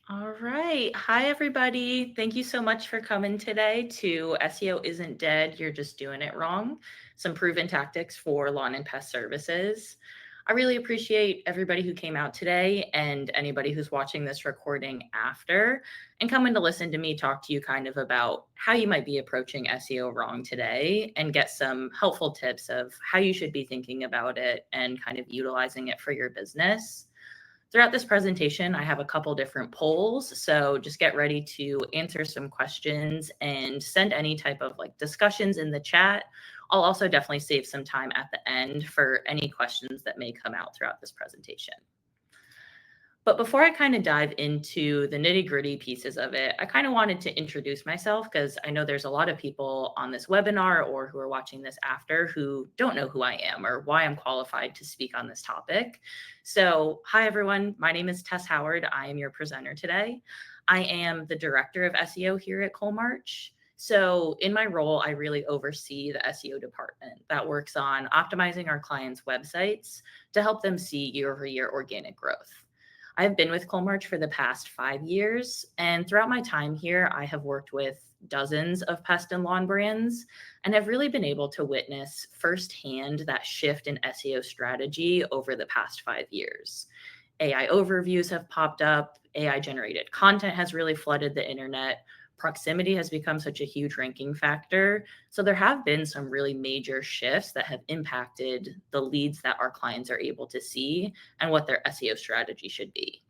All right. Hi, everybody. Thank you so much for coming today to SEO Isn't Dead. You're just doing it wrong. Some proven tactics for lawn and pest services. I really appreciate everybody who came out today and anybody who's watching this recording after and coming to listen to me talk to you kind of about how you might be approaching SEO wrong today and get some helpful tips of how you should be thinking about it and kind of utilizing it for your business. Throughout this presentation, I have a couple different polls, so just get ready to answer some questions and send any type of discussions in the chat. I'll also definitely save some time at the end for any questions that may come out throughout this presentation. But before I kind of dive into the nitty gritty pieces of it, I kind of wanted to introduce myself because I know there's a lot of people on this webinar or who are watching this after who don't know who I am or why I'm qualified to speak on this topic. So, hi everyone, my name is Tess Howard. I am your presenter today. I am the director of SEO here at Coalmarch. So, in my role, I really oversee the SEO department that works on optimizing our clients' websites to help them see year-over-year organic growth. I've been with Coalmarch for the past 5 years, and throughout my time here, I have worked with dozens of pest and lawn brands and have really been able to witness firsthand that shift in SEO strategy over the past 5 years. AI overviews have popped up, AI generated content has really flooded the internet, proximity has become such a huge ranking factor. So there have been some really major shifts that have impacted the leads that our clients are able to see and what their SEO strategy should be.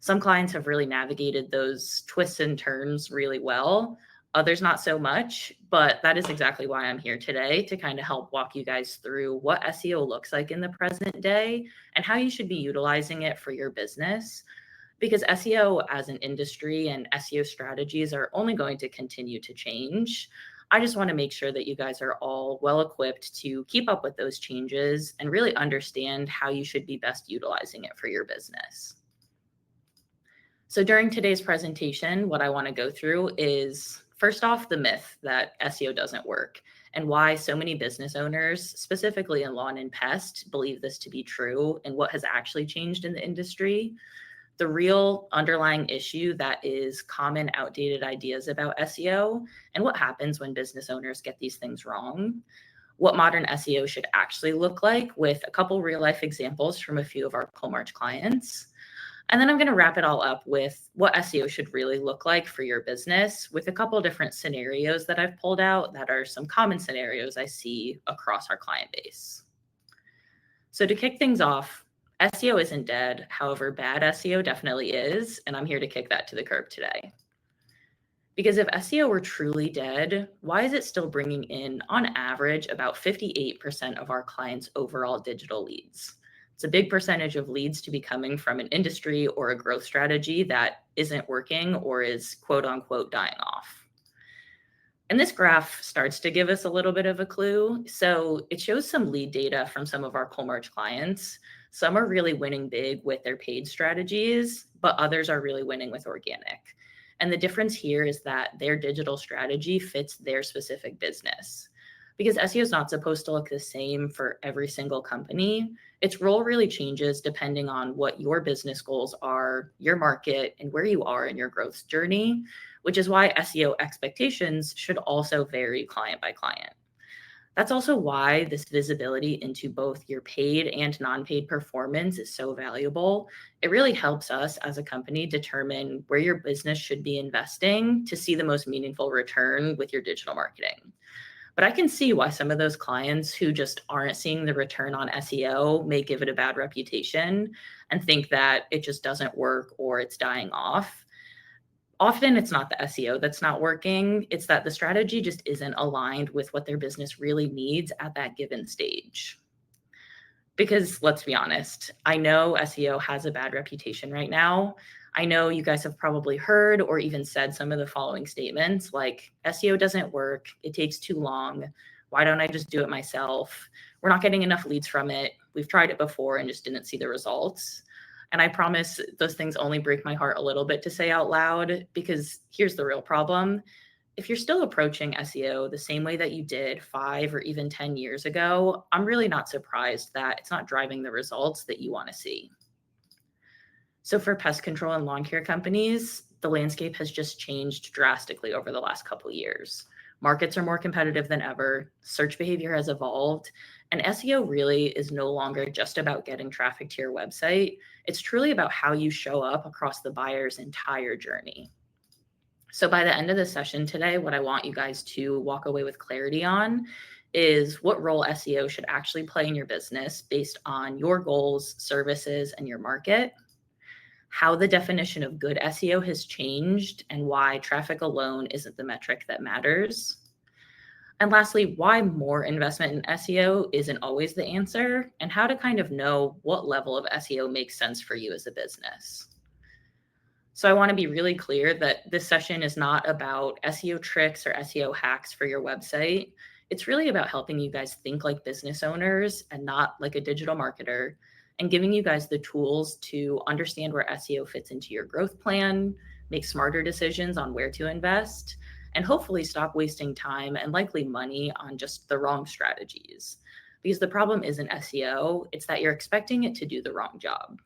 Some clients have really navigated those twists and turns really well. Others not so much, but that is exactly why I'm here today to kind of help walk you guys through what SEO looks like in the present day and how you should be utilizing it for your business, because SEO as an industry and SEO strategies are only going to continue to change. I just want to make sure that you guys are all well equipped to keep up with those changes and really understand how you should be best utilizing it for your business. So during today's presentation, what I want to go through is first off, the myth that SEO doesn't work and why so many business owners, specifically in lawn and pest, believe this to be true and what has actually changed in the industry. The real underlying issue that is common outdated ideas about SEO and what happens when business owners get these things wrong, what modern SEO should actually look like with a couple real life examples from a few of our Coalmarch clients. And then I'm going to wrap it all up with what SEO should really look like for your business with a couple different scenarios that I've pulled out that are some common scenarios I see across our client base. So to kick things off, SEO isn't dead. However, bad SEO definitely is, and I'm here to kick that to the curb today. Because if SEO were truly dead, why is it still bringing in, on average, about 58% of our clients' overall digital leads? It's a big percentage of leads to be coming from an industry or a growth strategy that isn't working or is quote unquote dying off. And this graph starts to give us a little bit of a clue. So it shows some lead data from some of our Coalmarch clients. Some are really winning big with their paid strategies, but others are really winning with organic. And the difference here is that their digital strategy fits their specific business. Because SEO is not supposed to look the same for every single company. Its role really changes depending on what your business goals are, your market, and where you are in your growth journey, which is why SEO expectations should also vary client by client. That's also why this visibility into both your paid and non-paid performance is so valuable. It really helps us as a company determine where your business should be investing to see the most meaningful return with your digital marketing. But I can see why some of those clients who just aren't seeing the return on SEO may give it a bad reputation and think that it just doesn't work or it's dying off. Often it's not the SEO that's not working. It's that the strategy just isn't aligned with what their business really needs at that given stage. Because let's be honest, I know SEO has a bad reputation right now. I know you guys have probably heard or even said some of the following statements like SEO doesn't work, it takes too long, why don't I just do it myself? We're not getting enough leads from it. We've tried it before and just didn't see the results. And I promise those things only break my heart a little bit to say out loud, because here's the real problem. If you're still approaching SEO the same way that you did 5 or even 10 years ago, I'm really not surprised that it's not driving the results that you want to see. So for pest control and lawn care companies, the landscape has just changed drastically over the last couple of years. Markets are more competitive than ever, search behavior has evolved, and SEO really is no longer just about getting traffic to your website. It's truly about how you show up across the buyer's entire journey. So by the end of the session today, what I want you guys to walk away with clarity on is what role SEO should actually play in your business based on your goals, services, and your market, how the definition of good SEO has changed and why traffic alone isn't the metric that matters. And lastly, why more investment in SEO isn't always the answer, and how to kind of know what level of SEO makes sense for you as a business. So I want to be really clear that this session is not about SEO tricks or SEO hacks for your website. It's really about helping you guys think like business owners and not like a digital marketer, and giving you guys the tools to understand where SEO fits into your growth plan, make smarter decisions on where to invest, and hopefully stop wasting time and likely money on just the wrong strategies. Because the problem isn't SEO, it's that you're expecting it to do the wrong job.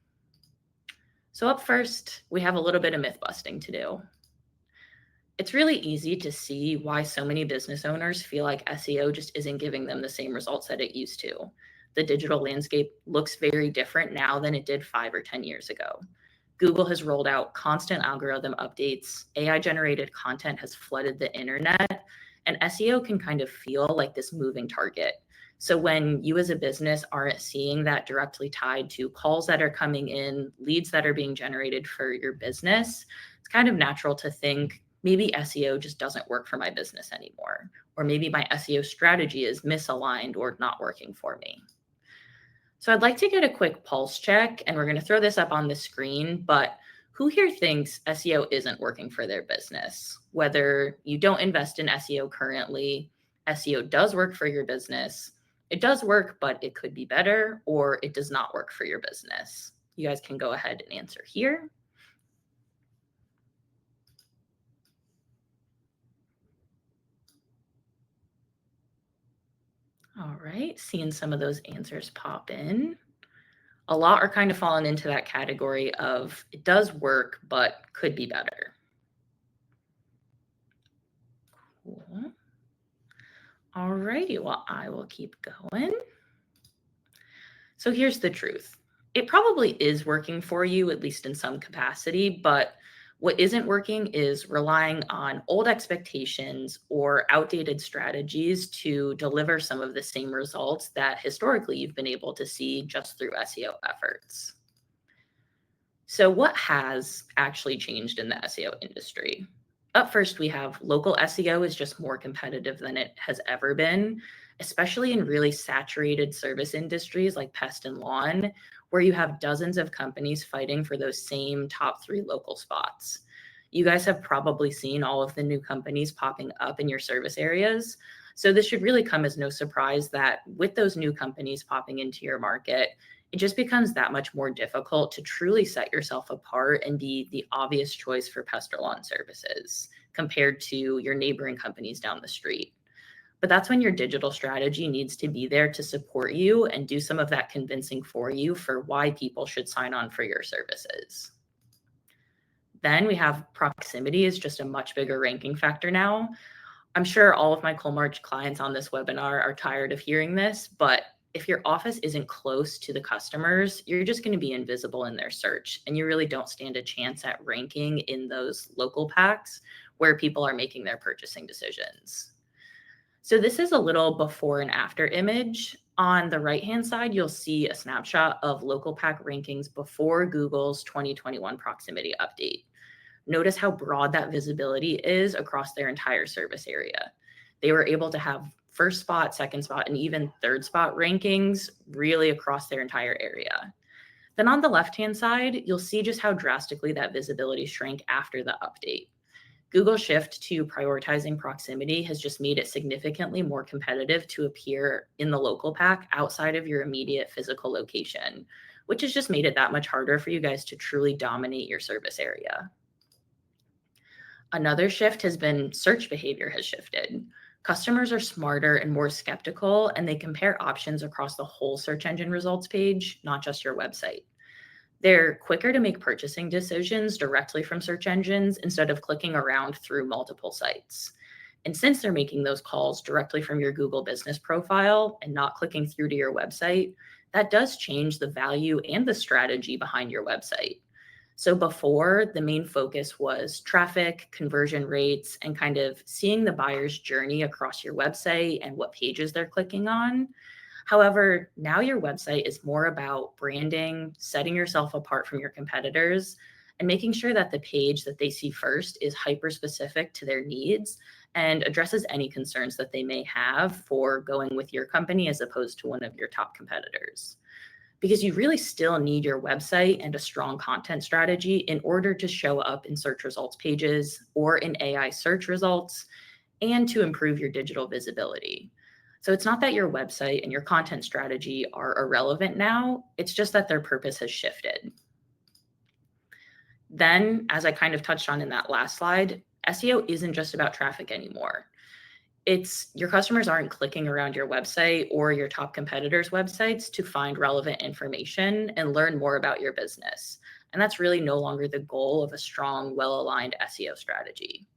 So up first, we have a little bit of myth busting to do. It's really easy to see why so many business owners feel like SEO just isn't giving them the same results that it used to. The digital landscape looks very different now than it did 5 or 10 years ago. Google has rolled out constant algorithm updates, AI-generated content has flooded the internet, and SEO can kind of feel like this moving target. So when you as a business aren't seeing that directly tied to calls that are coming in, leads that are being generated for your business, it's kind of natural to think maybe SEO just doesn't work for my business anymore, or maybe my SEO strategy is misaligned or not working for me. So I'd like to get a quick pulse check, and we're going to throw this up on the screen, but who here thinks SEO isn't working for their business? Whether you don't invest in SEO currently, SEO does work for your business, it does work, but it could be better, or it does not work for your business. You guys can go ahead and answer here. All right, seeing some of those answers pop in. A lot are kind of falling into that category of it does work, but could be better. Cool. All righty, well, I will keep going. So here's the truth. It probably is working for you, at least in some capacity, but what isn't working is relying on old expectations or outdated strategies to deliver some of the same results that historically you've been able to see just through SEO efforts. So what has actually changed in the SEO industry? Up first, we have local SEO is just more competitive than it has ever been, especially in really saturated service industries like pest and lawn, where you have dozens of companies fighting for those same top 3 local spots. You guys have probably seen all of the new companies popping up in your service areas. So this should really come as no surprise that with those new companies popping into your market, it just becomes that much more difficult to truly set yourself apart and be the obvious choice for pest or lawn services compared to your neighboring companies down the street. But that's when your digital strategy needs to be there to support you and do some of that convincing for you for why people should sign on for your services. Then we have proximity is just a much bigger ranking factor now. I'm sure all of my Colmarch clients on this webinar are tired of hearing this, but if your office isn't close to the customers, you're just going to be invisible in their search, and you really don't stand a chance at ranking in those local packs where people are making their purchasing decisions. So this is a little before and after image. On the right-hand side, you'll see a snapshot of local pack rankings before Google's 2021 proximity update. Notice how broad that visibility is across their entire service area. They were able to have first spot, second spot, and even third spot rankings really across their entire area. Then on the left-hand side, you'll see just how drastically that visibility shrank after the update. Google's shift to prioritizing proximity has just made it significantly more competitive to appear in the local pack outside of your immediate physical location, which has just made it that much harder for you guys to truly dominate your service area. Another shift has been search behavior has shifted. Customers are smarter and more skeptical, and they compare options across the whole search engine results page, not just your website. They're quicker to make purchasing decisions directly from search engines instead of clicking around through multiple sites. And since they're making those calls directly from your Google business profile and not clicking through to your website, that does change the value and the strategy behind your website. So before, the main focus was traffic, conversion rates, and kind of seeing the buyer's journey across your website and what pages they're clicking on. However, now your website is more about branding, setting yourself apart from your competitors, and making sure that the page that they see first is hyper specific to their needs and addresses any concerns that they may have for going with your company as opposed to one of your top competitors. Because you really still need your website and a strong content strategy in order to show up in search results pages or in AI search results and to improve your digital visibility. So it's not that your website and your content strategy are irrelevant now, it's just that their purpose has shifted. Then, as I kind of touched on in that last slide, SEO isn't just about traffic anymore. It's your customers aren't clicking around your website or your top competitors' websites to find relevant information and learn more about your business. And that's really no longer the goal of a strong, well-aligned SEO strategy.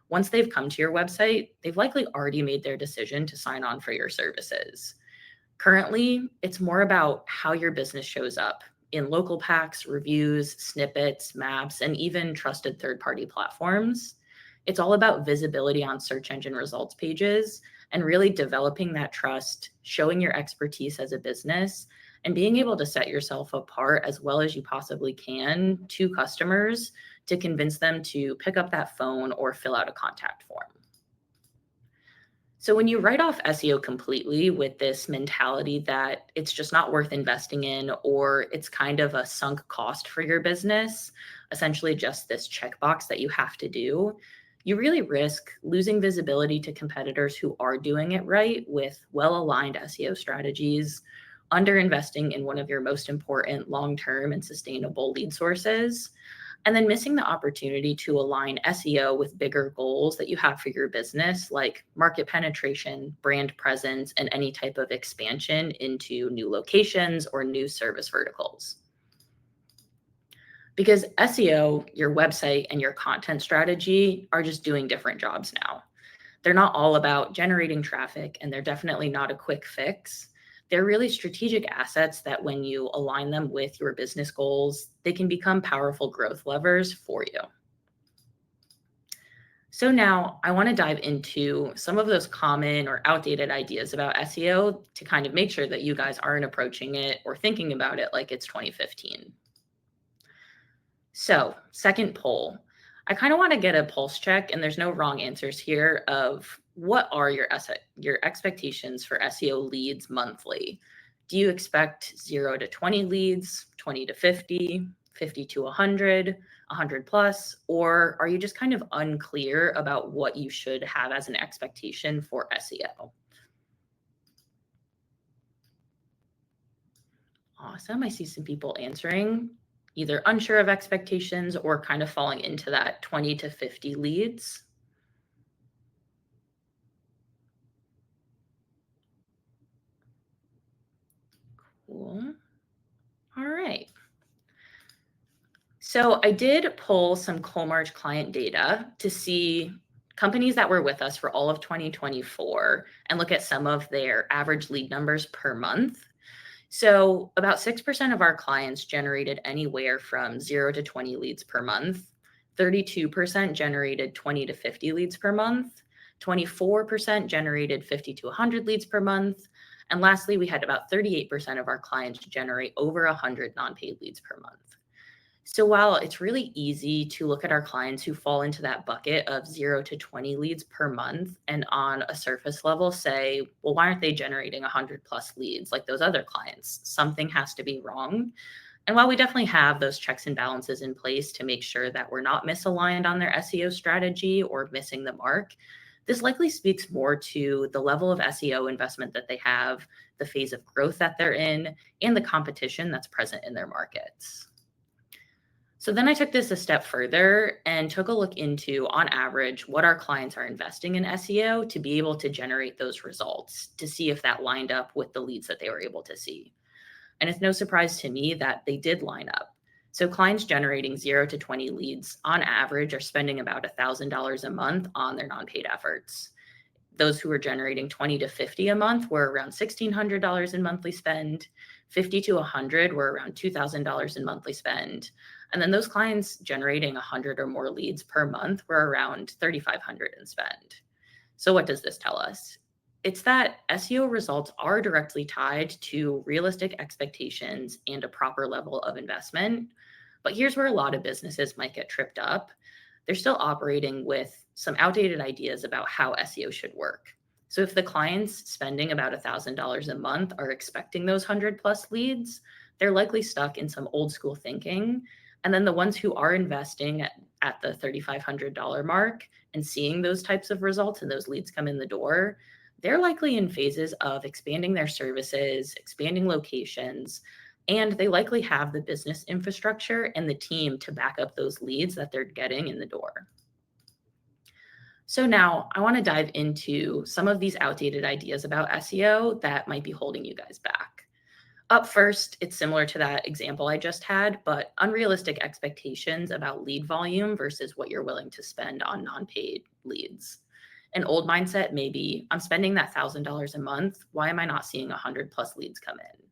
Once they've come to your website, they've likely already made their decision to sign on for your services. Currently, it's more about how your business shows up in local packs, reviews, snippets, maps, and even trusted third-party platforms. It's all about visibility on search engine results pages and really developing that trust, showing your expertise as a business, and being able to set yourself apart as well as you possibly can to customers to convince them to pick up that phone or fill out a contact form. So when you write off SEO completely with this mentality that it's just not worth investing in, or it's kind of a sunk cost for your business, essentially just this checkbox that you have to do, you really risk losing visibility to competitors who are doing it right with well-aligned SEO strategies, underinvesting in one of your most important long-term and sustainable lead sources, and then missing the opportunity to align SEO with bigger goals that you have for your business, like market penetration, brand presence, and any type of expansion into new locations or new service verticals. Because SEO, your website, and your content strategy are just doing different jobs now. They're not all about generating traffic, and they're definitely not a quick fix. They're really strategic assets that when you align them with your business goals, they can become powerful growth levers for you. So now I want to dive into some of those common or outdated ideas about SEO to kind of make sure that you guys aren't approaching it or thinking about it like it's 2015. So, second poll. I kind of want to get a pulse check, and there's no wrong answers here, of what are your expectations for SEO leads monthly? Do you expect 0 to 20 leads, 20 to 50, 50 to 100, 100 plus, or are you just kind of unclear about what you should have as an expectation for SEO? Awesome. I see some people answering either unsure of expectations or kind of falling into that 20 to 50 leads. Cool. All right. So I did pull some Colmarch client data to see companies that were with us for all of 2024 and look at some of their average lead numbers per month. So about 6% of our clients generated anywhere from 0 to 20 leads per month. 32% generated 20 to 50 leads per month. 24% generated 50 to 100 leads per month. And lastly, we had about 38% of our clients generate over 100 non-paid leads per month. So while it's really easy to look at our clients who fall into that bucket of 0 to 20 leads per month and on a surface level say, well, why aren't they generating 100 plus leads like those other clients? Something has to be wrong. And while we definitely have those checks and balances in place to make sure that we're not misaligned on their SEO strategy or missing the mark, this likely speaks more to the level of SEO investment that they have, the phase of growth that they're in, and the competition that's present in their markets. So then I took this a step further and took a look into, on average, what our clients are investing in SEO to be able to generate those results, to see if that lined up with the leads that they were able to see. And it's no surprise to me that they did line up. So clients generating 0 to 20 leads on average are spending about $1,000 a month on their non-paid efforts. Those who were generating 20 to 50 a month were around $1,600 in monthly spend. 50 to 100 were around $2,000 in monthly spend. And then those clients generating 100 or more leads per month were around $3,500 in spend. So what does this tell us? It's that SEO results are directly tied to realistic expectations and a proper level of investment. But here's where a lot of businesses might get tripped up. They're still operating with some outdated ideas about how SEO should work. So if the clients spending about $1,000 a month are expecting those 100 plus leads, they're likely stuck in some old school thinking. And then the ones who are investing at the $3,500 mark and seeing those types of results and those leads come in the door, they're likely in phases of expanding their services, expanding locations, and they likely have the business infrastructure and the team to back up those leads that they're getting in the door. So now I want to dive into some of these outdated ideas about SEO that might be holding you guys back. Up first, it's similar to that example I just had, but unrealistic expectations about lead volume versus what you're willing to spend on non-paid leads. An old mindset may be, I'm spending that $1,000 a month. Why am I not seeing 100 plus leads come in?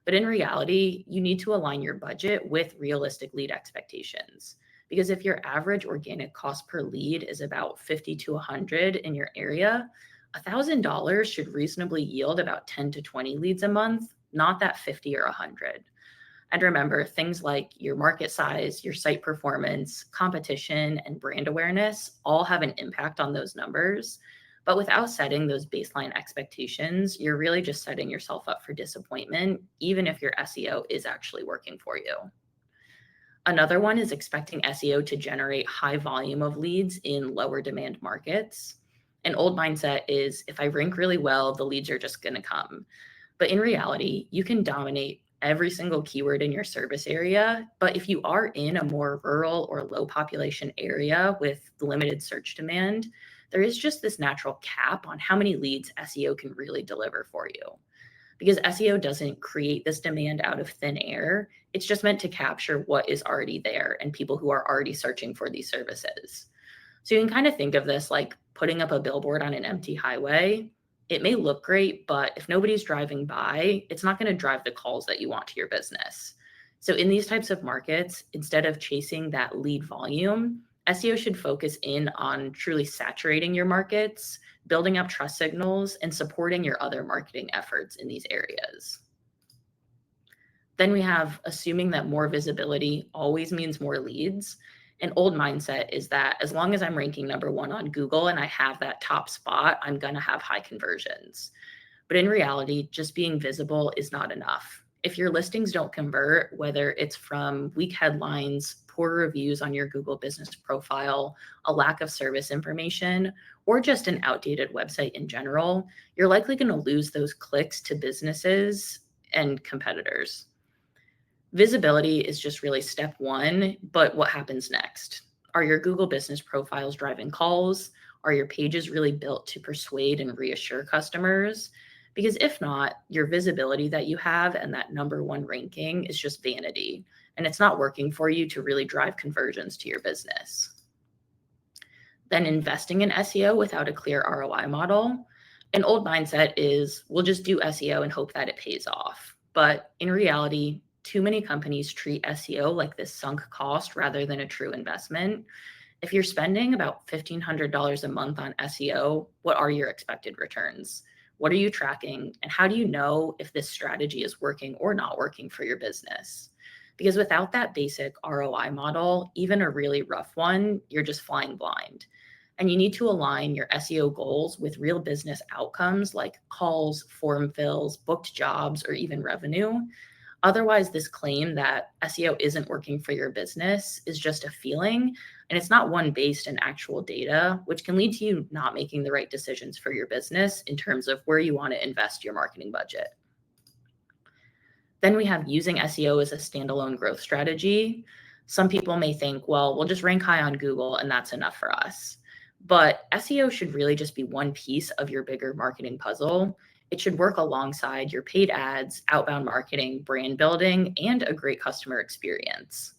But in reality, you need to align your budget with realistic lead expectations. Because if your average organic cost per lead is about 50 to 100 in your area, $1,000 should reasonably yield about 10 to 20 leads a month, not that 50 or 100. And remember, things like your market size, your site performance, competition, and brand awareness all have an impact on those numbers. But without setting those baseline expectations, you're really just setting yourself up for disappointment, even if your SEO is actually working for you. Another one is expecting SEO to generate high volume of leads in lower demand markets. An old mindset is, if I rank really well, the leads are just going to come. But in reality, you can dominate every single keyword in your service area. But if you are in a more rural or low population area with limited search demand, there is just this natural cap on how many leads SEO can really deliver for you. Because SEO doesn't create this demand out of thin air. It's just meant to capture what is already there and people who are already searching for these services. So you can kind of think of this like putting up a billboard on an empty highway. It may look great, but if nobody's driving by, it's not going to drive the calls that you want to your business. So in these types of markets, instead of chasing that lead volume, SEO should focus in on truly saturating your markets, building up trust signals, and supporting your other marketing efforts in these areas. Then we have assuming that more visibility always means more leads. An old mindset is that as long as I'm ranking #1 on Google and I have that top spot, I'm going to have high conversions. But in reality, just being visible is not enough. If your listings don't convert, whether it's from weak headlines, poor reviews on your Google business profile, a lack of service information, or just an outdated website in general, you're likely going to lose those clicks to businesses and competitors. Visibility is just really step one, but what happens next? Are your Google business profiles driving calls? Are your pages really built to persuade and reassure customers? Because if not, your visibility that you have and that #1 ranking is just vanity, and it's not working for you to really drive conversions to your business. Then investing in SEO without a clear ROI model. An old mindset is we'll just do SEO and hope that it pays off. But in reality, too many companies treat SEO like this sunk cost rather than a true investment. If you're spending about $1,500 a month on SEO, what are your expected returns? What are you tracking? And how do you know if this strategy is working or not working for your business? Because without that basic ROI model, even a really rough one, you're just flying blind. And you need to align your SEO goals with real business outcomes like calls, form fills, booked jobs, or even revenue. Otherwise, this claim that SEO isn't working for your business is just a feeling, and it's not one based in actual data, which can lead to you not making the right decisions for your business in terms of where you want to invest your marketing budget. Then we have using SEO as a standalone growth strategy. Some people may think, well, we'll just rank high on Google and that's enough for us. But SEO should really just be one piece of your bigger marketing puzzle. It should work alongside your paid ads, outbound marketing, brand building, and a great customer experience.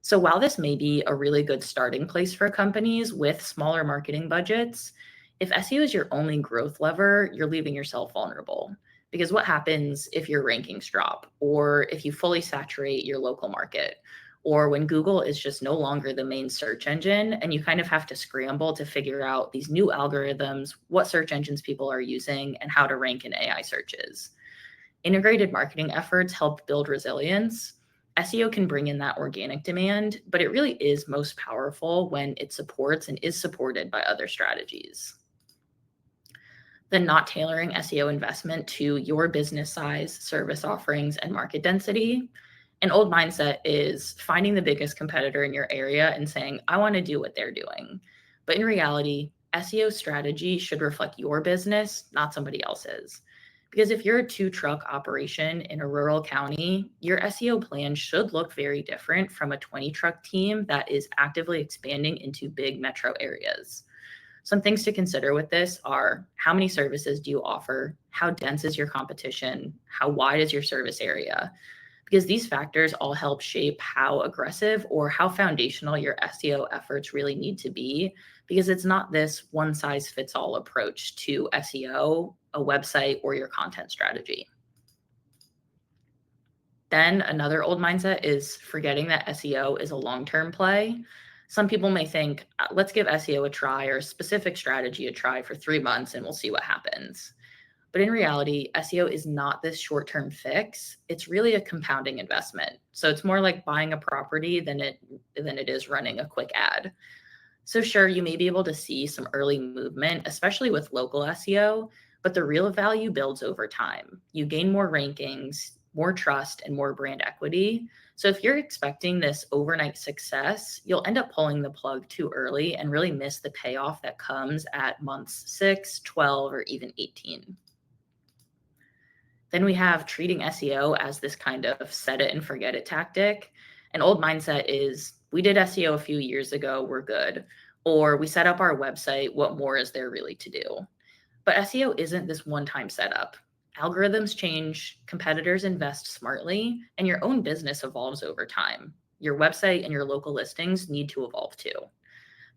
So while this may be a really good starting place for companies with smaller marketing budgets, if SEO is your only growth lever, you're leaving yourself vulnerable. Because what happens if your rankings drop, or if you fully saturate your local market, or when Google is just no longer the main search engine and you kind of have to scramble to figure out these new algorithms, what search engines people are using, and how to rank in AI searches? Integrated marketing efforts help build resilience. SEO can bring in that organic demand, but it really is most powerful when it supports and is supported by other strategies. Then not tailoring SEO investment to your business size, service offerings, and market density. An old mindset is finding the biggest competitor in your area and saying, I want to do what they're doing. But in reality, SEO strategy should reflect your business, not somebody else's. Because if you're a 2-truck operation in a rural county, your SEO plan should look very different from a 20-truck team that is actively expanding into big metro areas. Some things to consider with this are: how many services do you offer? How dense is your competition? How wide is your service area? Because these factors all help shape how aggressive or how foundational your SEO efforts really need to be, because it's not this one size fits all approach to SEO, a website, or your content strategy. Then another old mindset is forgetting that SEO is a long-term play. Some people may think, let's give SEO a try or a specific strategy a try for 3 months and we'll see what happens. But in reality, SEO is not this short-term fix. It's really a compounding investment. So it's more like buying a property than it is running a quick ad. So sure, you may be able to see some early movement, especially with local SEO, but the real value builds over time. You gain more rankings, more trust, and more brand equity. So if you're expecting this overnight success, you'll end up pulling the plug too early and really miss the payoff that comes at months 6, 12, or even 18. Then we have treating SEO as this kind of set it and forget it tactic. An old mindset is, we did SEO a few years ago, we're good. Or we set up our website, what more is there really to do? But SEO isn't this one-time setup. Algorithms change, competitors invest smartly, and your own business evolves over time. Your website and your local listings need to evolve too.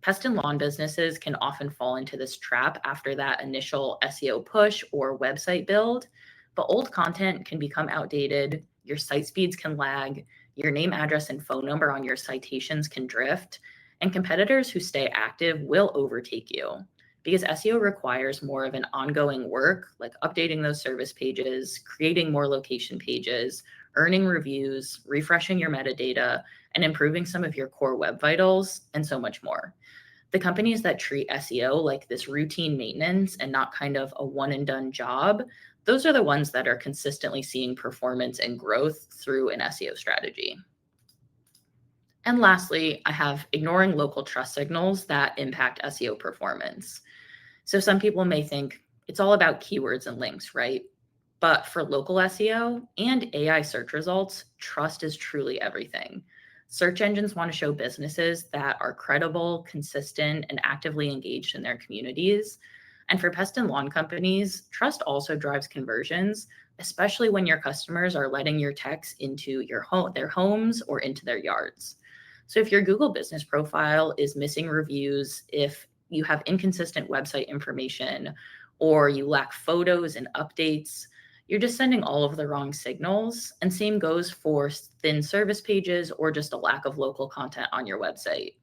Pest and lawn businesses can often fall into this trap after that initial SEO push or website build, but old content can become outdated, your site speeds can lag, your name, address, and phone number on your citations can drift, and competitors who stay active will overtake you. Because SEO requires more of an ongoing work, like updating those service pages, creating more location pages, earning reviews, refreshing your metadata, and improving some of your core web vitals, and so much more. The companies that treat SEO like this routine maintenance and not kind of a one and done job, those are the ones that are consistently seeing performance and growth through an SEO strategy. And lastly, I have ignoring local trust signals that impact SEO performance. So some people may think it's all about keywords and links, right? But for local SEO and AI search results, trust is truly everything. Search engines want to show businesses that are credible, consistent, and actively engaged in their communities. And for pest and lawn companies, trust also drives conversions, especially when your customers are letting your text into their homes or into their yards. So if your Google business profile is missing reviews, if you have inconsistent website information, or you lack photos and updates, you're just sending all of the wrong signals. And same goes for thin service pages or just a lack of local content on your website.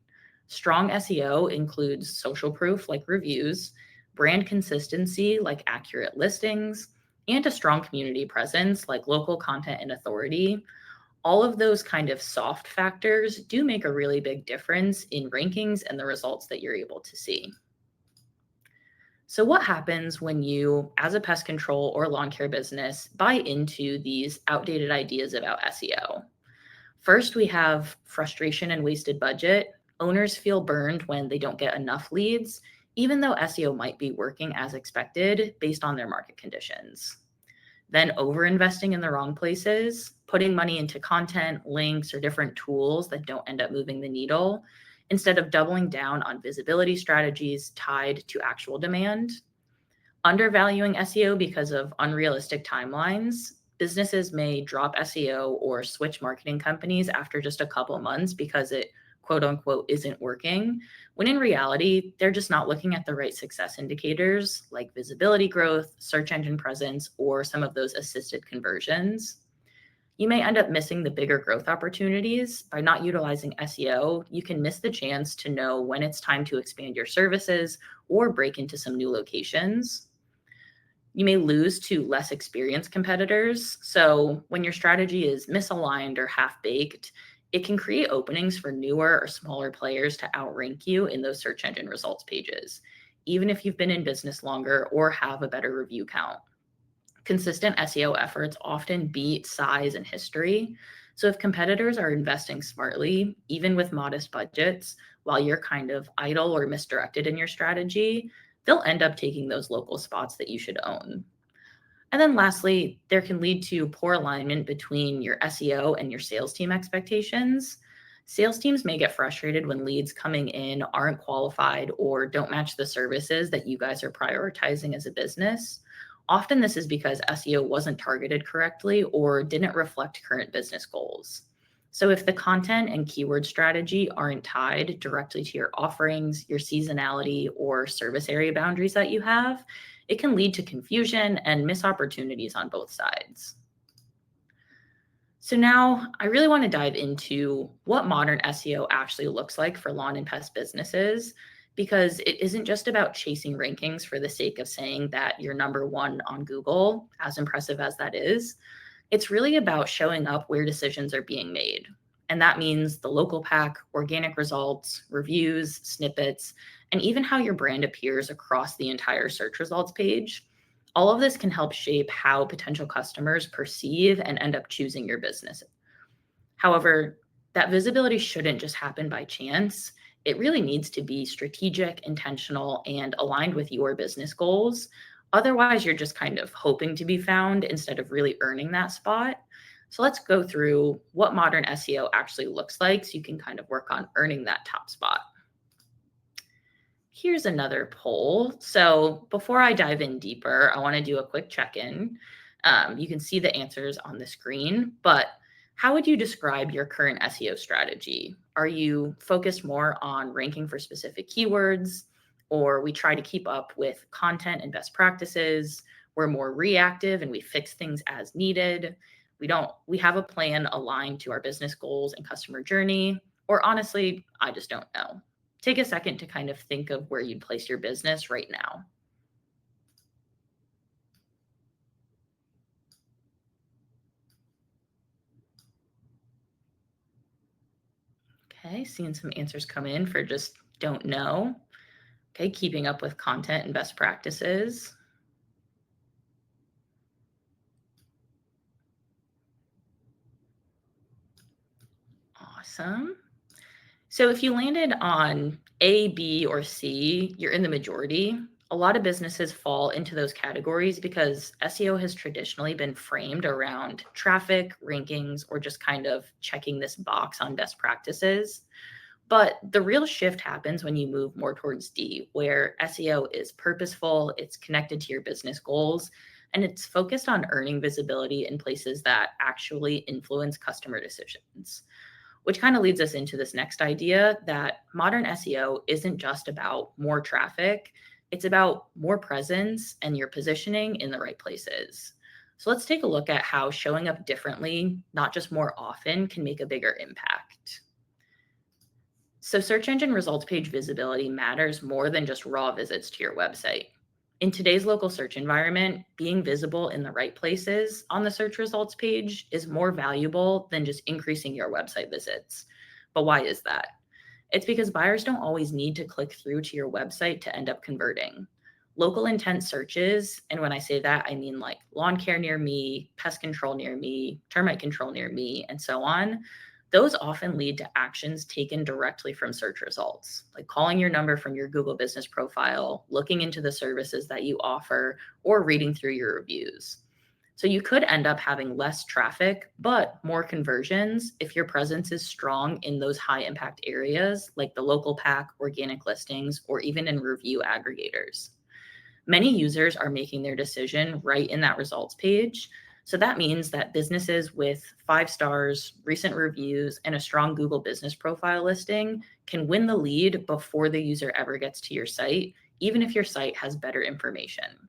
Strong SEO includes social proof like reviews, brand consistency like accurate listings, and a strong community presence like local content and authority. All of those kind of soft factors do make a really big difference in rankings and the results that you're able to see. So what happens when you, as a pest control or lawn care business, buy into these outdated ideas about SEO? First, we have frustration and wasted budget. Owners feel burned when they don't get enough leads, even though SEO might be working as expected based on their market conditions. Then over-investing in the wrong places, putting money into content, links, or different tools that don't end up moving the needle, instead of doubling down on visibility strategies tied to actual demand. Undervaluing SEO because of unrealistic timelines. businesses may drop SEO or switch marketing companies after just a couple months because it quote unquote isn't working, when in reality, they're just not looking at the right success indicators like visibility growth, search engine presence, or some of those assisted conversions. You may end up missing the bigger growth opportunities. By not utilizing SEO, you can miss the chance to know when it's time to expand your services or break into some new locations. You may lose to less experienced competitors. So when your strategy is misaligned or half-baked, it can create openings for newer or smaller players to outrank you in those search engine results pages, even if you've been in business longer or have a better review count. Consistent SEO efforts often beat size and history. So if competitors are investing smartly, even with modest budgets, while you're kind of idle or misdirected in your strategy, they'll end up taking those local spots that you should own. And then lastly, there can lead to poor alignment between your SEO and your sales team expectations. Sales teams may get frustrated when leads coming in aren't qualified or don't match the services that you guys are prioritizing as a business. Often this is because SEO wasn't targeted correctly or didn't reflect current business goals. So if the content and keyword strategy aren't tied directly to your offerings, your seasonality, or service area boundaries that you have, it can lead to confusion and missed opportunities on both sides. So now I really want to dive into what modern SEO actually looks like for lawn and pest businesses, because it isn't just about chasing rankings for the sake of saying that you're number one on Google, as impressive as that is. It's really about showing up where decisions are being made. And that means the local pack, organic results, reviews, snippets, and even how your brand appears across the entire search results page. All of this can help shape how potential customers perceive and end up choosing your business. However, that visibility shouldn't just happen by chance. It really needs to be strategic, intentional, and aligned with your business goals. Otherwise, you're just kind of hoping to be found instead of really earning that spot. So let's go through what modern SEO actually looks like so you can kind of work on earning that top spot. Here's another poll. So before I dive in deeper, I want to do a quick check-in. You can see the answers on the screen, but how would you describe your current SEO strategy? Are you focused more on ranking for specific keywords, or we try to keep up with content and best practices? We're more reactive and we fix things as needed. We have a plan aligned to our business goals and customer journey, or honestly, I just don't know. Take a second to kind of think of where you'd place your business right now. Okay, seeing some answers come in for just don't know. Okay, keeping up with content and best practices. Awesome. So if you landed on A, B, or C, you're in the majority. A lot of businesses fall into those categories because SEO has traditionally been framed around traffic, rankings, or just kind of checking this box on best practices. But the real shift happens when you move more towards D, where SEO is purposeful, it's connected to your business goals, and it's focused on earning visibility in places that actually influence customer decisions. Which kind of leads us into this next idea that modern SEO isn't just about more traffic, it's about more presence and your positioning in the right places. So let's take a look at how showing up differently, not just more often, can make a bigger impact. So search engine results page visibility matters more than just raw visits to your website. In today's local search environment, being visible in the right places on the search results page is more valuable than just increasing your website visits. But why is that? It's because buyers don't always need to click through to your website to end up converting. Local intent searches, and when I say that, I mean like lawn care near me, pest control near me, termite control near me, and so on. Those often lead to actions taken directly from search results, like calling your number from your Google business profile, looking into the services that you offer, or reading through your reviews. So you could end up having less traffic, but more conversions if your presence is strong in those high impact areas, like the local pack, organic listings, or even in review aggregators. Many users are making their decision right in that results page. So that means that businesses with 5 stars, recent reviews, and a strong Google business profile listing can win the lead before the user ever gets to your site, even if your site has better information.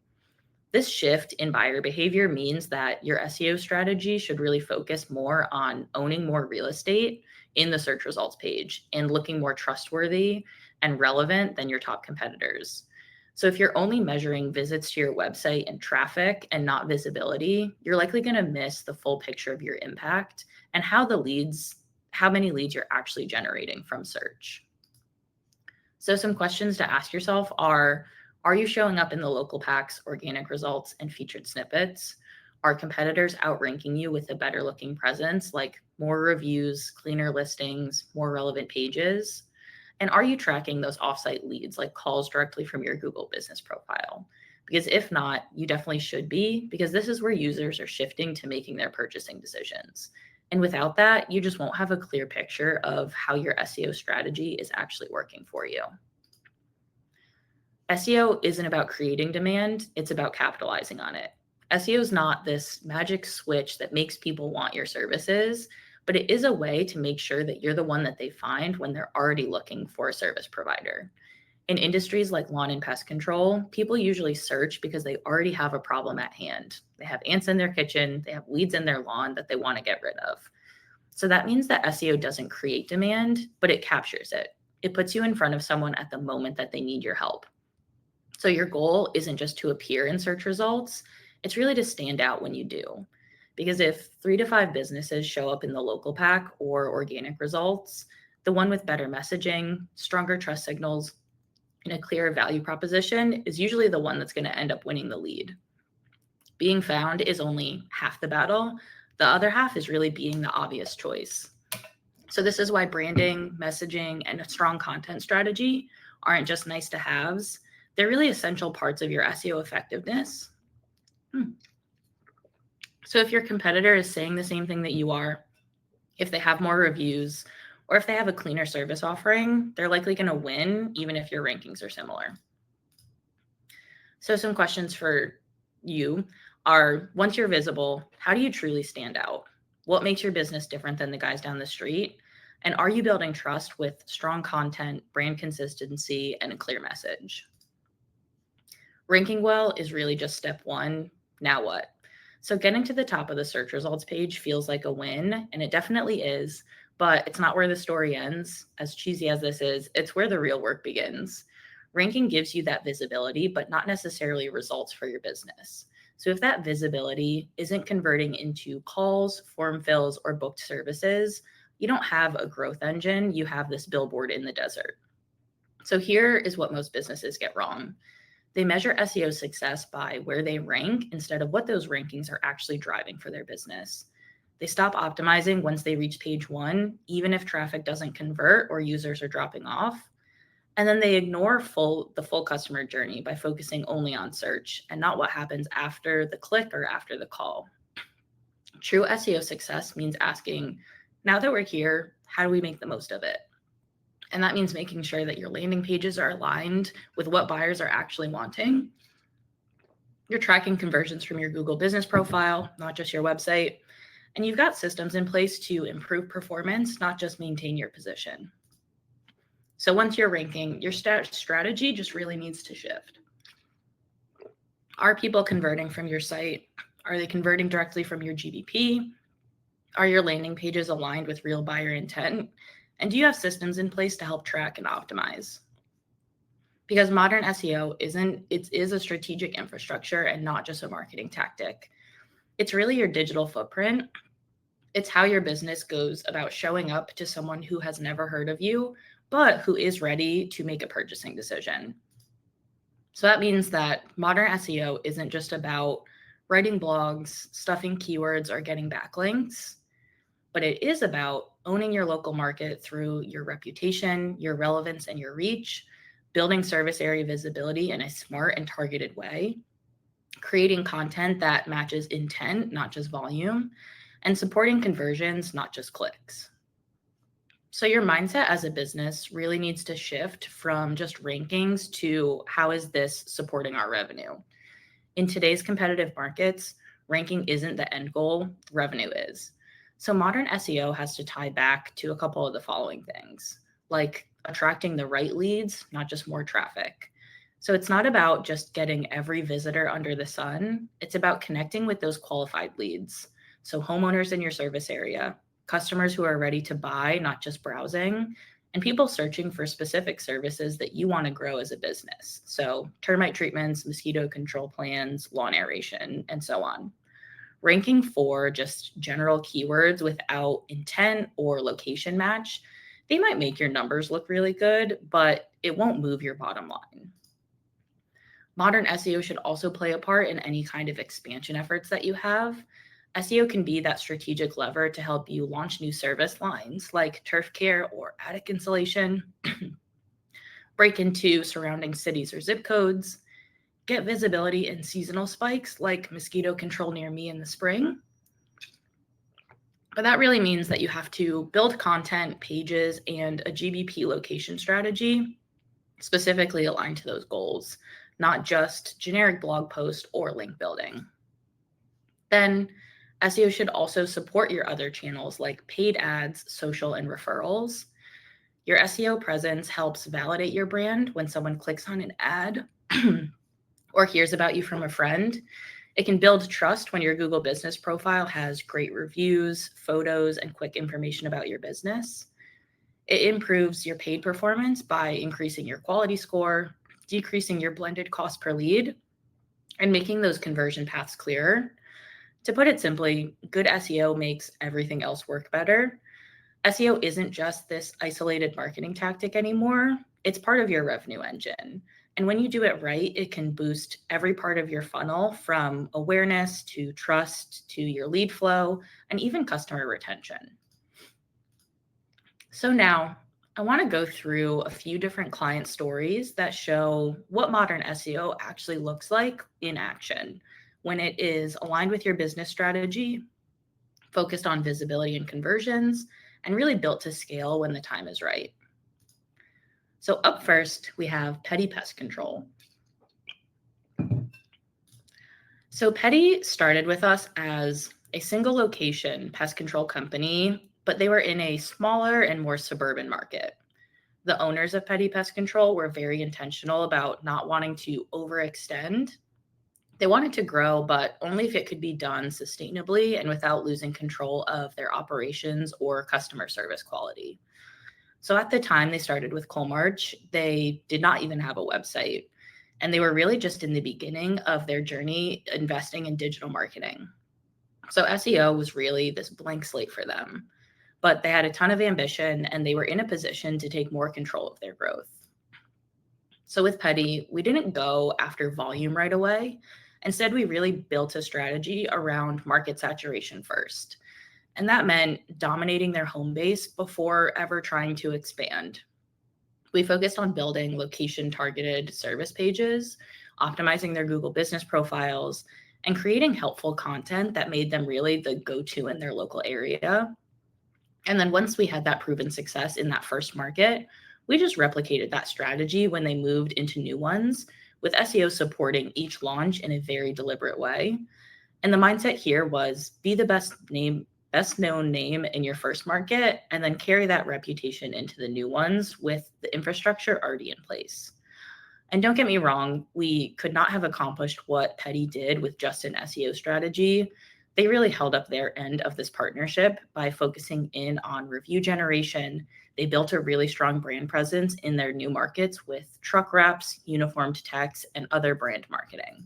This shift in buyer behavior means that your SEO strategy should really focus more on owning more real estate in the search results page and looking more trustworthy and relevant than your top competitors. So if you're only measuring visits to your website and traffic and not visibility, you're likely going to miss the full picture of your impact and how many leads you're actually generating from search. So some questions to ask yourself are you showing up in the local packs, organic results, and featured snippets? Are competitors outranking you with a better looking presence, like more reviews, cleaner listings, more relevant pages? And are you tracking those offsite leads, like calls directly from your Google business profile? Because if not, you definitely should be, because this is where users are shifting to making their purchasing decisions. And without that, you just won't have a clear picture of how your SEO strategy is actually working for you. SEO isn't about creating demand, it's about capitalizing on it. SEO is not this magic switch that makes people want your services, but it is a way to make sure that you're the one that they find when they're already looking for a service provider. In industries like lawn and pest control, people usually search because they already have a problem at hand. They have ants in their kitchen, they have weeds in their lawn that they want to get rid of. So that means that SEO doesn't create demand, but it captures it. It puts you in front of someone at the moment that they need your help. So your goal isn't just to appear in search results, it's really to stand out when you do. Because if 3 to 5 businesses show up in the local pack or organic results, the one with better messaging, stronger trust signals, and a clearer value proposition is usually the one that's going to end up winning the lead. Being found is only half the battle. The other half is really being the obvious choice. So this is why branding, messaging, and a strong content strategy aren't just nice to haves. They're really essential parts of your SEO effectiveness. So if your competitor is saying the same thing that you are, if they have more reviews, or if they have a cleaner service offering, they're likely going to win, even if your rankings are similar. So some questions for you are, once you're visible, how do you truly stand out? What makes your business different than the guys down the street? And are you building trust with strong content, brand consistency, and a clear message? Ranking well is really just step one. Now what? So getting to the top of the search results page feels like a win, and it definitely is, but it's not where the story ends. As cheesy as this is, it's where the real work begins. Ranking gives you that visibility, but not necessarily results for your business. So if that visibility isn't converting into calls, form fills, or booked services, you don't have a growth engine, you have this billboard in the desert. So here is what most businesses get wrong. They measure SEO success by where they rank instead of what those rankings are actually driving for their business. They stop optimizing once they reach page 1, even if traffic doesn't convert or users are dropping off. And then they ignore the full customer journey by focusing only on search and not what happens after the click or after the call. True SEO success means asking, now that we're here, how do we make the most of it? And that means making sure that your landing pages are aligned with what buyers are actually wanting. You're tracking conversions from your Google business profile, not just your website. And you've got systems in place to improve performance, not just maintain your position. So once you're ranking, your strategy just really needs to shift. Are people converting from your site? Are they converting directly from your GBP? Are your landing pages aligned with real buyer intent? And do you have systems in place to help track and optimize? Because modern SEO is a strategic infrastructure and not just a marketing tactic. It's really your digital footprint. It's how your business goes about showing up to someone who has never heard of you, but who is ready to make a purchasing decision. So that means that modern SEO isn't just about writing blogs, stuffing keywords, or getting backlinks, but it is about owning your local market through your reputation, your relevance, and your reach, building service area visibility in a smart and targeted way, creating content that matches intent, not just volume, and supporting conversions, not just clicks. So your mindset as a business really needs to shift from just rankings to how is this supporting our revenue? In today's competitive markets, Ranking isn't the end goal, revenue is. So modern SEO has to tie back to a couple of the following things, like attracting the right leads, not just more traffic. So it's not about just getting every visitor under the sun. It's about connecting with those qualified leads. So homeowners in your service area, customers who are ready to buy, not just browsing, and people searching for specific services that you want to grow as a business. So termite treatments, mosquito control plans, lawn aeration, and so on. Ranking for just general keywords without intent or location match, they might make your numbers look really good, but it won't move your bottom line. Modern SEO should also play a part in any kind of expansion efforts that you have. SEO can be that strategic lever to help you launch new service lines like turf care or attic insulation, break into surrounding cities or zip codes, get visibility in seasonal spikes like mosquito control near me in the spring. But that really means that you have to build content, pages, and a GBP location strategy specifically aligned to those goals, not just generic blog post or link building. Then SEO should also support your other channels like paid ads, social, and referrals. Your SEO presence helps validate your brand when someone clicks on an ad or hears about you from a friend. It can build trust when your Google business profile has great reviews, photos, and quick information about your business. It improves your paid performance by increasing your quality score, decreasing your blended cost per lead, and making those conversion paths clearer. To put it simply, good SEO makes everything else work better. SEO isn't just this isolated marketing tactic anymore. It's part of your revenue engine. And when you do it right, it can boost every part of your funnel from awareness to trust to your lead flow and even customer retention. So now I want to go through a few different client stories that show what modern SEO actually looks like in action when it is aligned with your business strategy, focused on visibility and conversions, and really built to scale when the time is right. So up first, we have Petty Pest Control. So Petty started with us as a single location pest control company, but they were in a smaller and more suburban market. The owners of Petty Pest Control were very intentional about not wanting to overextend. They wanted to grow, but only if it could be done sustainably and without losing control of their operations or customer service quality. So at the time they started with Coalmarch, they did not even have a website. And they were really just in the beginning of their journey investing in digital marketing. So SEO was really this blank slate for them. But they had a ton of ambition and they were in a position to take more control of their growth. So with Petty, we didn't go after volume right away. Instead, we really built a strategy around market saturation first. And that meant dominating their home base before ever trying to expand. We focused on building location-targeted service pages, optimizing their Google business profiles, and creating helpful content that made them really the go-to in their local area. And then once we had that proven success in that first market, we just replicated that strategy when they moved into new ones, with SEO supporting each launch in a very deliberate way. And the mindset here was be the best known name in your first market, and then carry that reputation into the new ones with the infrastructure already in place. And don't get me wrong, we could not have accomplished what Petty did with just an SEO strategy. They really held up their end of this partnership by focusing in on review generation. They built a really strong brand presence in their new markets with truck wraps, uniformed techs, and other brand marketing.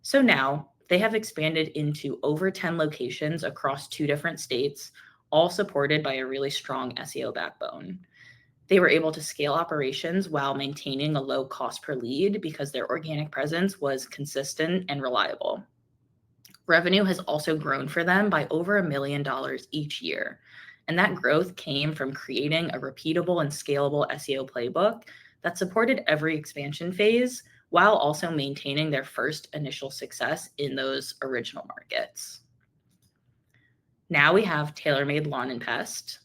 So now they have expanded into over 10 locations across 2 different states, all supported by a really strong SEO backbone. They were able to scale operations while maintaining a low cost per lead because their organic presence was consistent and reliable. Revenue has also grown for them by over $1 million each year. And that growth came from creating a repeatable and scalable SEO playbook that supported every expansion phase while also maintaining their first initial success in those original markets. Now we have TaylorMade Lawn and Pest.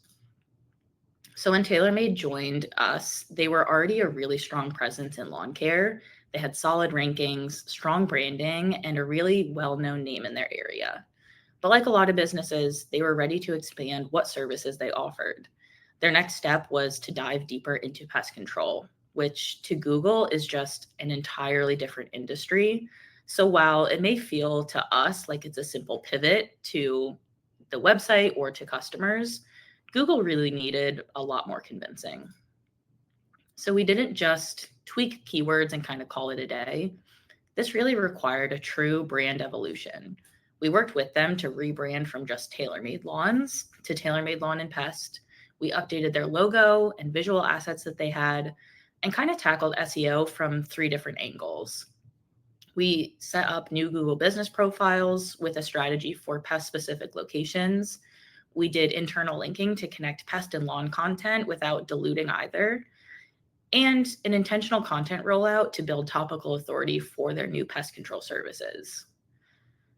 So when TaylorMade joined us, they were already a really strong presence in lawn care. They had solid rankings, strong branding, and a really well-known name in their area. But like a lot of businesses, they were ready to expand what services they offered. Their next step was to dive deeper into pest control, which to Google is just an entirely different industry. So while it may feel to us like it's a simple pivot to the website or to customers, Google really needed a lot more convincing. So we didn't just tweak keywords and kind of call it a day. This really required a true brand evolution. We worked with them to rebrand from just TaylorMade Lawns to TaylorMade Lawn and Pest. We updated their logo and visual assets that they had and kind of tackled SEO from 3 different angles. We set up new Google business profiles with a strategy for pest specific locations. We did internal linking to connect pest and lawn content without diluting either, and an intentional content rollout to build topical authority for their new pest control services.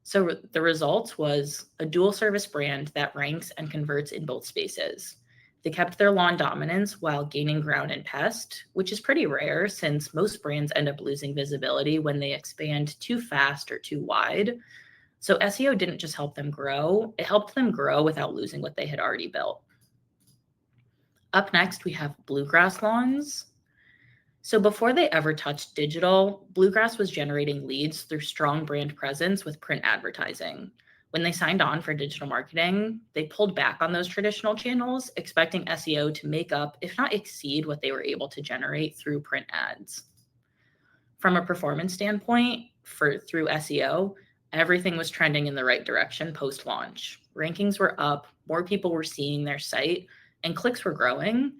So the result was a dual service brand that ranks and converts in both spaces. They kept their lawn dominance while gaining ground in pest, which is pretty rare since most brands end up losing visibility when they expand too fast or too wide. So SEO didn't just help them grow, it helped them grow without losing what they had already built. Up next, we have bluegrass lawns. So before they ever touched digital, Bluegrass was generating leads through strong brand presence with print advertising. When they signed on for digital marketing, they pulled back on those traditional channels, expecting SEO to make up, if not exceed, what they were able to generate through print ads. From a performance standpoint, through SEO, everything was trending in the right direction post-launch. Rankings were up, more people were seeing their site, and clicks were growing.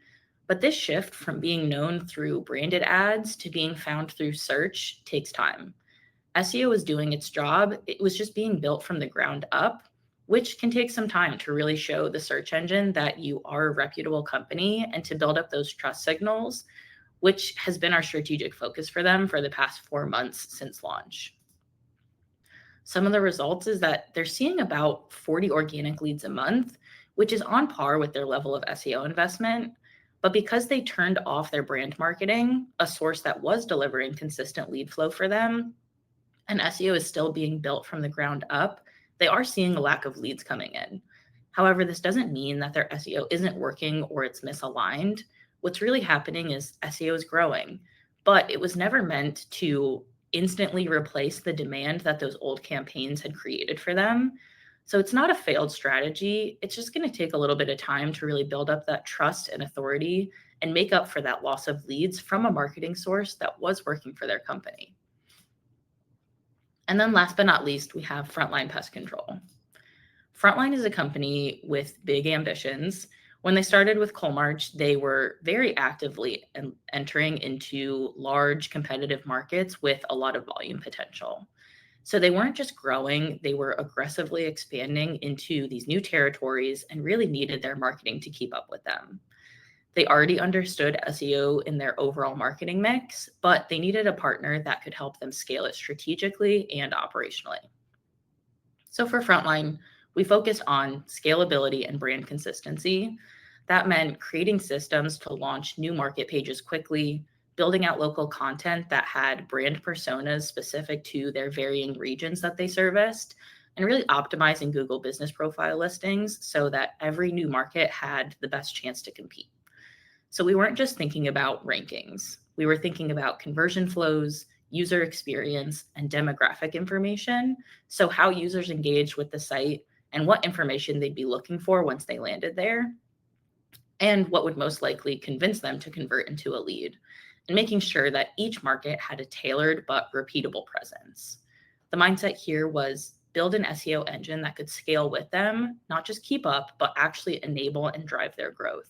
But this shift from being known through branded ads to being found through search takes time. SEO was doing its job. It was just being built from the ground up, which can take some time to really show the search engine that you are a reputable company and to build up those trust signals, which has been our strategic focus for them for the past 4 months since launch. Some of the results is that they're seeing about 40 organic leads a month, which is on par with their level of SEO investment. But because they turned off their brand marketing, a source that was delivering consistent lead flow for them, and SEO is still being built from the ground up, they are seeing a lack of leads coming in. However, this doesn't mean that their SEO isn't working or it's misaligned. What's really happening is SEO is growing, but it was never meant to instantly replace the demand that those old campaigns had created for them. So it's not a failed strategy. It's just going to take a little bit of time to really build up that trust and authority and make up for that loss of leads from a marketing source that was working for their company. And then last but not least, we have Frontline Pest Control. Frontline is a company with big ambitions. When they started with Colmarch, they were very actively entering into large competitive markets with a lot of volume potential. So they weren't just growing, they were aggressively expanding into these new territories and really needed their marketing to keep up with them. They already understood SEO in their overall marketing mix, but they needed a partner that could help them scale it strategically and operationally. So for Frontline, we focused on scalability and brand consistency. That meant creating systems to launch new market pages quickly, building out local content that had brand personas specific to their varying regions that they serviced, and really optimizing Google business profile listings so that every new market had the best chance to compete. So we weren't just thinking about rankings. We were thinking about conversion flows, user experience, and demographic information. So how users engaged with the site and what information they'd be looking for once they landed there, and what would most likely convince them to convert into a lead, and making sure that each market had a tailored but repeatable presence. The mindset here was build an SEO engine that could scale with them, not just keep up, but actually enable and drive their growth.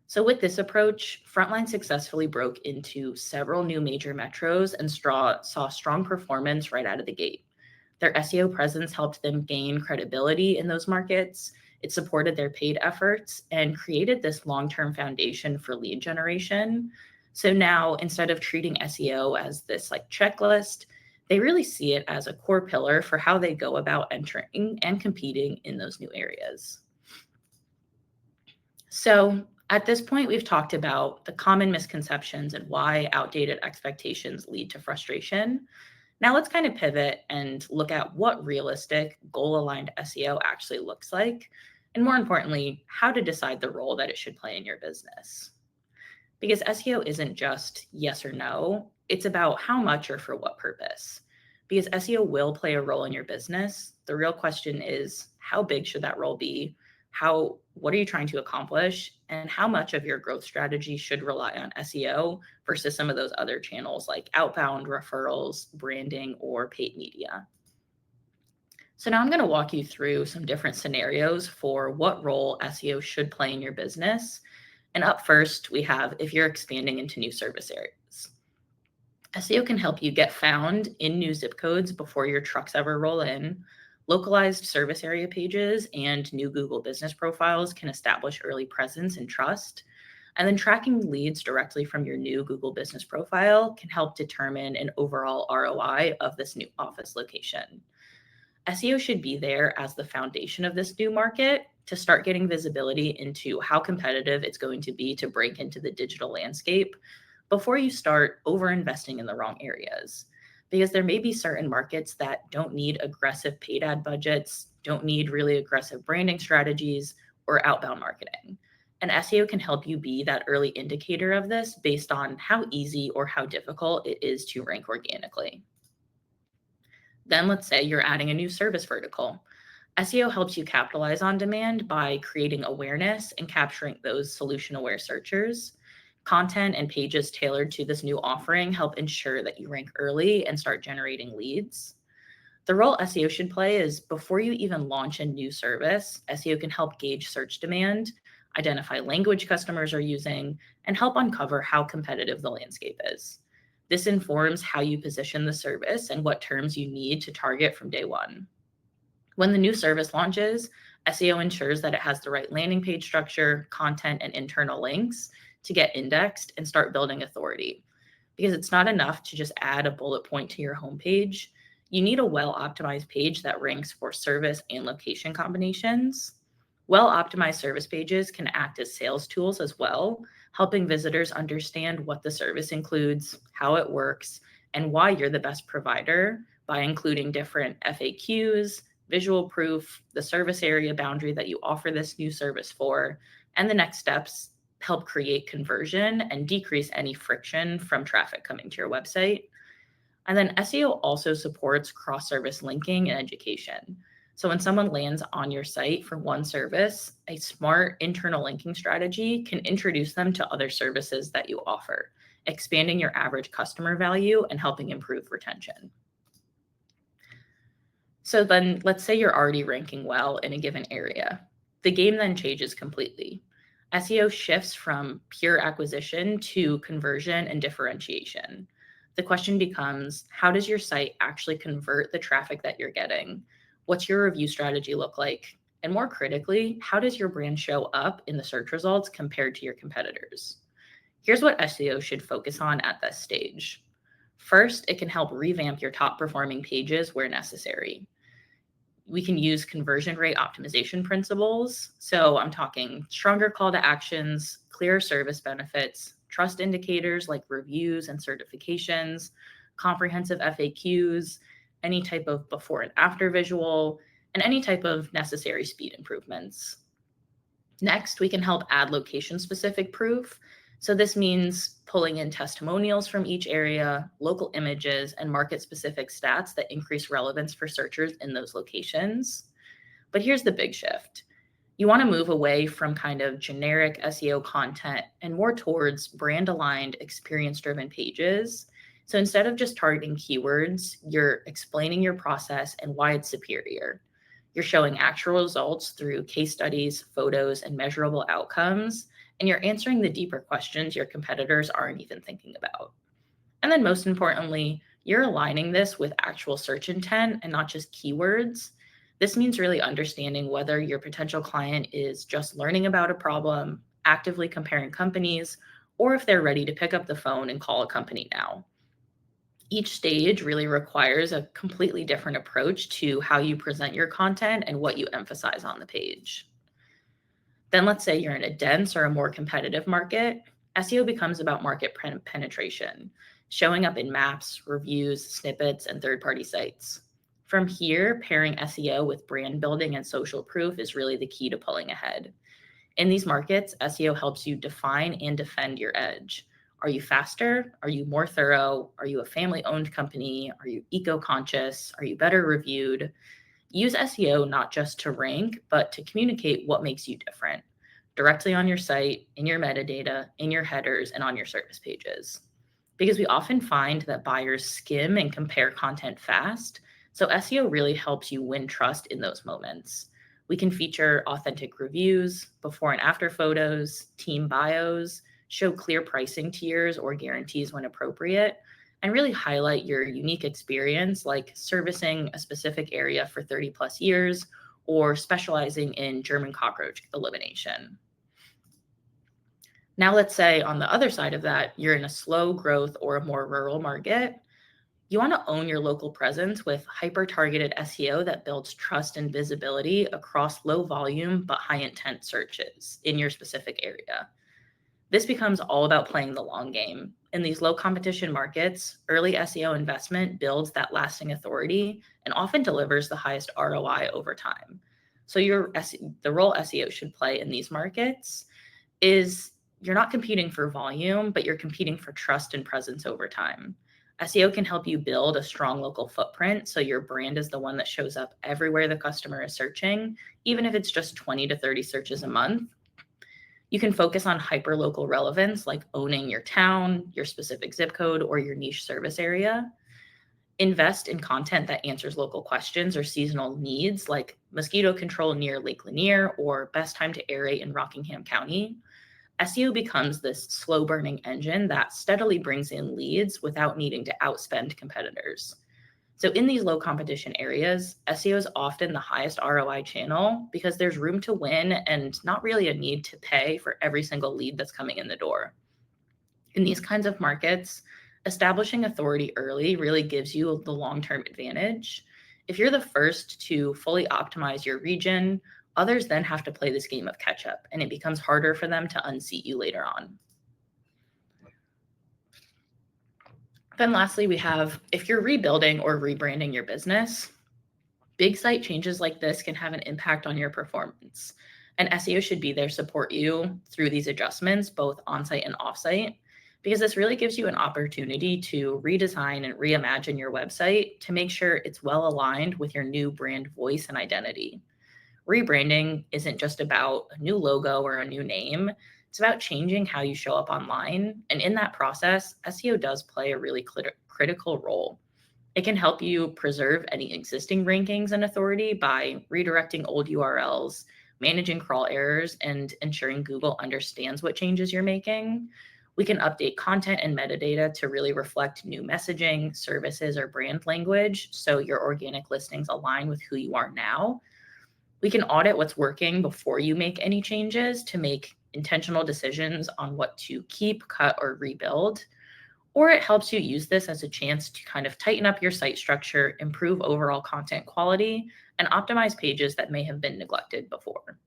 So with this approach, Frontline successfully broke into several new major metros and saw strong performance right out of the gate. Their SEO presence helped them gain credibility in those markets. It supported their paid efforts and created this long-term foundation for lead generation. So now, instead of treating SEO as this checklist, they really see it as a core pillar for how they go about entering and competing in those new areas. So At this point, we've talked about the common misconceptions and why outdated expectations lead to frustration. Now let's kind of pivot and look at what realistic, goal-aligned SEO actually looks like, and more importantly, how to decide the role that it should play in your business. Because SEO isn't just yes or no, it's about how much or for what purpose. Because SEO will play a role in your business. The real question is, how big should that role be? What are you trying to accomplish? And how much of your growth strategy should rely on SEO versus some of those other channels like outbound referrals, branding, or paid media? So now I'm going to walk you through some different scenarios for what role SEO should play in your business. And up first, we have if you're expanding into new service areas. SEO can help you get found in new zip codes before your trucks ever roll in. Localized service area pages and new Google business profiles can establish early presence and trust. And then tracking leads directly from your new Google business profile can help determine an overall ROI of this new office location. SEO should be there as the foundation of this new market to start getting visibility into how competitive it's going to be to break into the digital landscape before you start over investing in the wrong areas. Because there may be certain markets that don't need aggressive paid ad budgets, don't need really aggressive branding strategies, or outbound marketing. And SEO can help you be that early indicator of this based on how easy or how difficult it is to rank organically. Then let's say you're adding a new service vertical. SEO helps you capitalize on demand by creating awareness and capturing those solution aware searchers. Content and pages tailored to this new offering help ensure that you rank early and start generating leads. The role SEO should play is before you even launch a new service, SEO can help gauge search demand, identify language customers are using, and help uncover how competitive the landscape is. This informs how you position the service and what terms you need to target from day one. When the new service launches, SEO ensures that it has the right landing page structure, content, and internal links to get indexed and start building authority. Because it's not enough to just add a bullet point to your homepage. You need a well-optimized page that ranks for service and location combinations. Well-optimized service pages can act as sales tools as well, helping visitors understand what the service includes, how it works, and why you're the best provider by including different FAQs, visual proof, the service area boundary that you offer this new service for, and the next steps help create conversion and decrease any friction from traffic coming to your website. And then SEO also supports cross-service linking and education. So when someone lands on your site for one service, a smart internal linking strategy can introduce them to other services that you offer, expanding your average customer value and helping improve retention. So then let's say you're already ranking well in a given area. The game then changes completely. SEO shifts from pure acquisition to conversion and differentiation. The question becomes, how does your site actually convert the traffic that you're getting? What's your review strategy look like? And more critically, how does your brand show up in the search results compared to your competitors? Here's what SEO should focus on at this stage. First, it can help revamp your top performing pages where necessary. We can use conversion rate optimization principles. So I'm talking stronger call to actions, clear service benefits, trust indicators like reviews and certifications, comprehensive FAQs, any type of before and after visual, and any type of necessary speed improvements. Next, we can help add location-specific proof. So this means pulling in testimonials from each area, local images, and market-specific stats that increase relevance for searchers in those locations. But here's the big shift. You want to move away from kind of generic SEO content and more towards brand-aligned, experience-driven pages. So instead of just targeting keywords, you're explaining your process and why it's superior. You're showing actual results through case studies, photos, and measurable outcomes, and you're answering the deeper questions your competitors aren't even thinking about. And then most importantly, you're aligning this with actual search intent and not just keywords. This means really understanding whether your potential client is just learning about a problem, actively comparing companies, or if they're ready to pick up the phone and call a company now. Each stage really requires a completely different approach to how you present your content and what you emphasize on the page. Then let's say you're in a dense or a more competitive market. SEO becomes about market penetration, showing up in maps, reviews, snippets, and third-party sites. From here, pairing SEO with brand building and social proof is really the key to pulling ahead. In these markets, SEO helps you define and defend your edge. Are you faster? Are you more thorough? Are you a family-owned company? Are you eco-conscious? Are you better reviewed? Use SEO not just to rank, but to communicate what makes you different directly on your site, in your metadata, in your headers, and on your service pages. Because we often find that buyers skim and compare content fast, so SEO really helps you win trust in those moments. We can feature authentic reviews, before and after photos, team bios, show clear pricing tiers or guarantees when appropriate, and really highlight your unique experience, like servicing a specific area for 30 plus years or specializing in German cockroach elimination. Now, let's say on the other side of that, you're in a slow growth or a more rural market. You want to own your local presence with hyper-targeted SEO that builds trust and visibility across low volume but high intent searches in your specific area. This becomes all about playing the long game. In these low competition markets, early SEO investment builds that lasting authority and often delivers the highest ROI over time. So the role SEO should play in these markets is you're not competing for volume, but you're competing for trust and presence over time. SEO can help you build a strong local footprint so your brand is the one that shows up everywhere the customer is searching, even if it's just 20 to 30 searches a month. You can focus on hyper-local relevance, like owning your town, your specific zip code, or your niche service area. Invest in content that answers local questions or seasonal needs, like mosquito control near Lake Lanier or best time to aerate in Rockingham County. SEO becomes this slow-burning engine that steadily brings in leads without needing to outspend competitors. So in these low competition areas, SEO is often the highest ROI channel because there's room to win and not really a need to pay for every single lead that's coming in the door. In these kinds of markets, establishing authority early really gives you the long-term advantage. If you're the first to fully optimize your region, others then have to play this game of catch up, and it becomes harder for them to unseat you later on. Then lastly, we have if you're rebuilding or rebranding your business, big site changes like this can have an impact on your performance. And SEO should be there to support you through these adjustments, both on-site and off-site, because this really gives you an opportunity to redesign and reimagine your website to make sure it's well aligned with your new brand voice and identity. Rebranding isn't just about a new logo or a new name. It's about changing how you show up online. And in that process, SEO does play a really critical role. It can help you preserve any existing rankings and authority by redirecting old URLs, managing crawl errors, and ensuring Google understands what changes you're making. We can update content and metadata to really reflect new messaging, services, or brand language so your organic listings align with who you are now. We can audit what's working before you make any changes to make intentional decisions on what to keep, cut, or rebuild. Or it helps you use this as a chance to kind of tighten up your site structure, improve overall content quality, and optimize pages that may have been neglected before.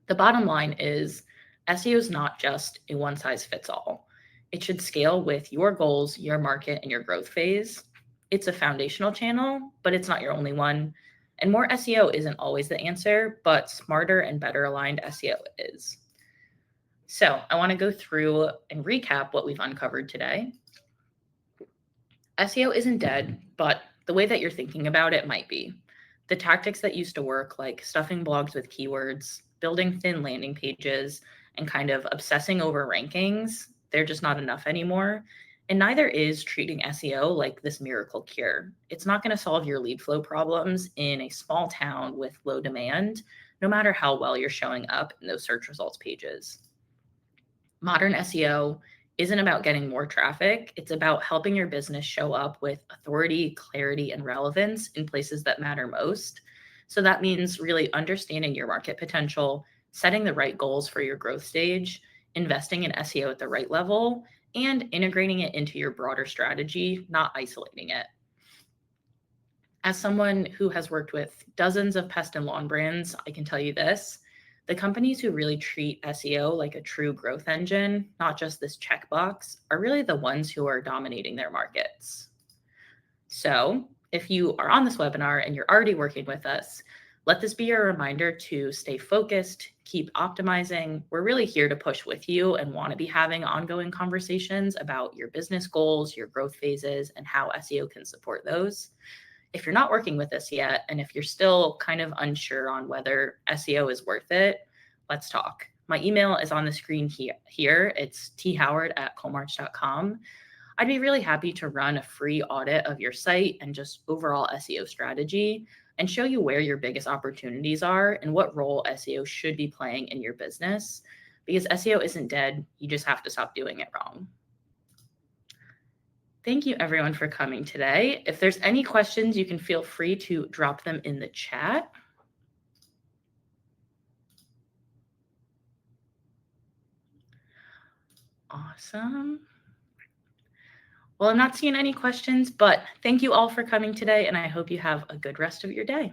The bottom line is SEO is not just a one-size-fits-all. It should scale with your goals, your market, and your growth phase. It's a foundational channel, but it's not your only one. And more SEO isn't always the answer, but smarter and better aligned SEO is. So I want to go through and recap what we've uncovered today. SEO isn't dead, but the way that you're thinking about it might be. The tactics that used to work, like stuffing blogs with keywords, building thin landing pages, and kind of obsessing over rankings, they're just not enough anymore. And neither is treating SEO like this miracle cure. It's not going to solve your lead flow problems in a small town with low demand, no matter how well you're showing up in those search results pages. Modern SEO isn't about getting more traffic. It's about helping your business show up with authority, clarity, and relevance in places that matter most. So that means really understanding your market potential, setting the right goals for your growth stage, investing in SEO at the right level, and integrating it into your broader strategy, not isolating it. As someone who has worked with dozens of pest and lawn brands, I can tell you this: The companies who really treat SEO like a true growth engine, not just this checkbox, are really the ones who are dominating their markets. So, if you are on this webinar and you're already working with us, let this be your reminder to stay focused, keep optimizing. We're really here to push with you and want to be having ongoing conversations about your business goals, your growth phases, and how SEO can support those. If you're not working with us yet, and if you're still kind of unsure on whether SEO is worth it, let's talk. My email is on the screen here. It's thoward@colmarch.com. I'd be really happy to run a free audit of your site and just overall SEO strategy and show you where your biggest opportunities are and what role SEO should be playing in your business. Because SEO isn't dead, you just have to stop doing it wrong. Thank you everyone for coming today. If there's any questions, you can feel free to drop them in the chat. Awesome. Well, I'm not seeing any questions, but thank you all for coming today, and I hope you have a good rest of your day.